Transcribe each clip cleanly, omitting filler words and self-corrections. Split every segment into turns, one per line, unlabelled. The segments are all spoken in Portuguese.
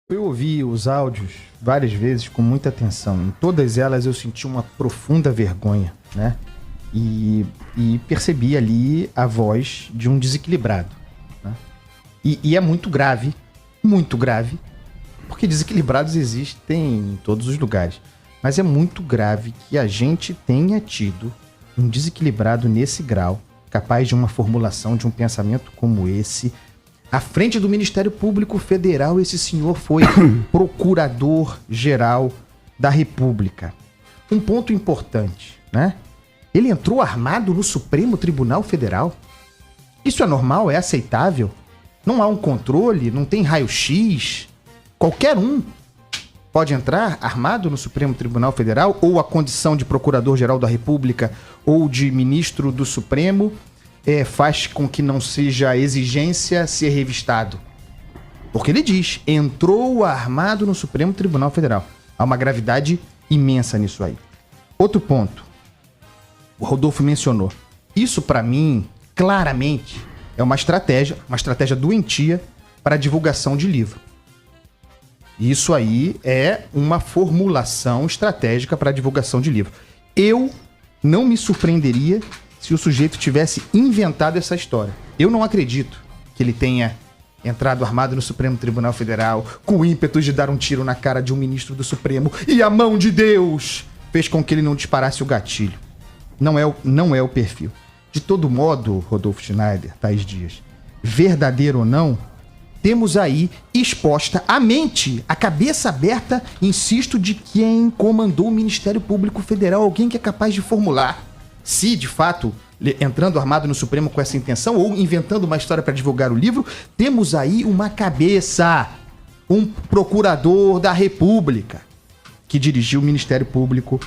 Eu ouvi os áudios várias vezes com muita atenção. Em todas elas eu senti uma profunda vergonha, né? E percebi ali a voz de um desequilibrado, né? E é muito grave, porque desequilibrados existem em todos os lugares. Mas é muito grave que a gente tenha tido um desequilibrado nesse grau, capaz de uma formulação de um pensamento como esse. À frente do Ministério Público Federal, esse senhor foi procurador-geral da República. Um ponto importante, né? Ele entrou armado no Supremo Tribunal Federal. Isso é normal? É aceitável? Não há um controle? Não tem raio-x? Qualquer um pode entrar armado no Supremo Tribunal Federal, ou a condição de procurador-geral da República ou de ministro do Supremo faz com que não seja exigência ser revistado. Porque ele diz, entrou armado no Supremo Tribunal Federal. Há uma gravidade imensa nisso aí. Outro ponto, o Rodolfo mencionou. Isso, para mim, claramente, é uma estratégia doentia para a divulgação de livro. Isso aí é uma formulação estratégica para a divulgação de livro. Eu não me surpreenderia se o sujeito tivesse inventado essa história. Eu não acredito que ele tenha entrado armado no Supremo Tribunal Federal com o ímpeto de dar um tiro na cara de um ministro do Supremo e a mão de Deus fez com que ele não disparasse o gatilho. Não é o perfil. De todo modo, Rodolfo Schneider, Thaís Dias, verdadeiro ou não, temos aí exposta a mente, a cabeça aberta, insisto, de quem comandou o Ministério Público Federal, alguém que é capaz de formular. Se, de fato, entrando armado no Supremo com essa intenção ou inventando uma história para divulgar o livro, temos aí uma cabeça, um procurador da República que dirigiu o Ministério Público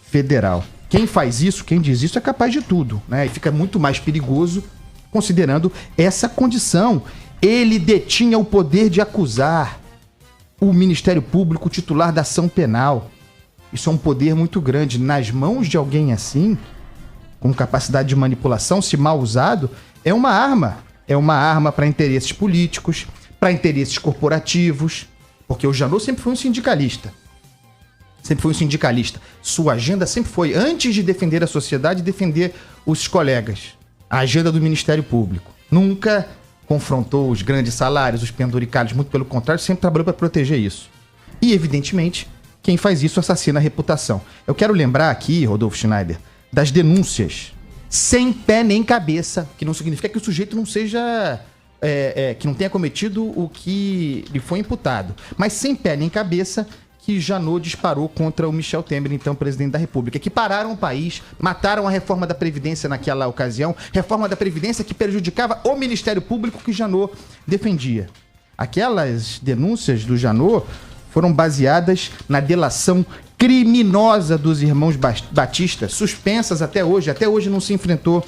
Federal. Quem faz isso, quem diz isso é capaz de tudo, né? E fica muito mais perigoso considerando essa condição. Ele detinha o poder de acusar o Ministério Público, titular da ação penal. Isso é um poder muito grande. Nas mãos de alguém assim, com capacidade de manipulação, se mal usado, é uma arma. É uma arma para interesses políticos, para interesses corporativos, porque o Janot sempre foi um sindicalista. Sua agenda sempre foi, antes de defender a sociedade, defender os colegas. A agenda do Ministério Público. Nunca confrontou os grandes salários, os penduricalhos, muito pelo contrário, sempre trabalhou para proteger isso. E, evidentemente, quem faz isso assassina a reputação. Eu quero lembrar aqui, Rodolfo Schneider, das denúncias sem pé nem cabeça, que não significa que o sujeito não seja... que não tenha cometido o que lhe foi imputado, mas sem pé nem cabeça que Janot disparou contra o Michel Temer, então presidente da República, que pararam o país, mataram a reforma da Previdência naquela ocasião, reforma da Previdência que prejudicava o Ministério Público que Janot defendia. Aquelas denúncias do Janot foram baseadas na delação criminosa dos irmãos Batista, suspensas até hoje não se enfrentou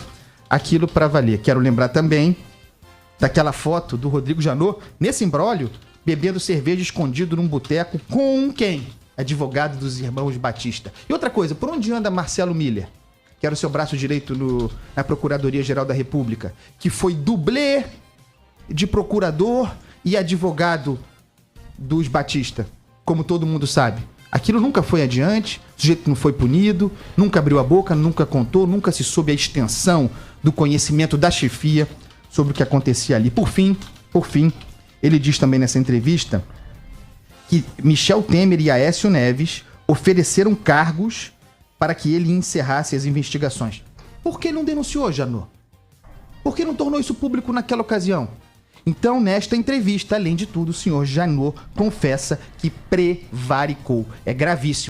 aquilo para valer. Quero lembrar também daquela foto do Rodrigo Janot, nesse imbróglio, bebendo cerveja escondido num boteco com quem? Advogado dos irmãos Batista. E outra coisa, por onde anda Marcelo Miller, que era o seu braço direito na Procuradoria-Geral da República, que foi dublê de procurador e advogado dos Batista, como todo mundo sabe. Aquilo nunca foi adiante, o sujeito não foi punido, nunca abriu a boca, nunca contou, nunca se soube a extensão do conhecimento da chefia sobre o que acontecia ali. Por fim, ele diz também nessa entrevista que Michel Temer e Aécio Neves ofereceram cargos para que ele encerrasse as investigações. Por que não denunciou, Janot? Por que não tornou isso público naquela ocasião? Então, nesta entrevista, além de tudo, o senhor Janot confessa que prevaricou. É gravíssimo.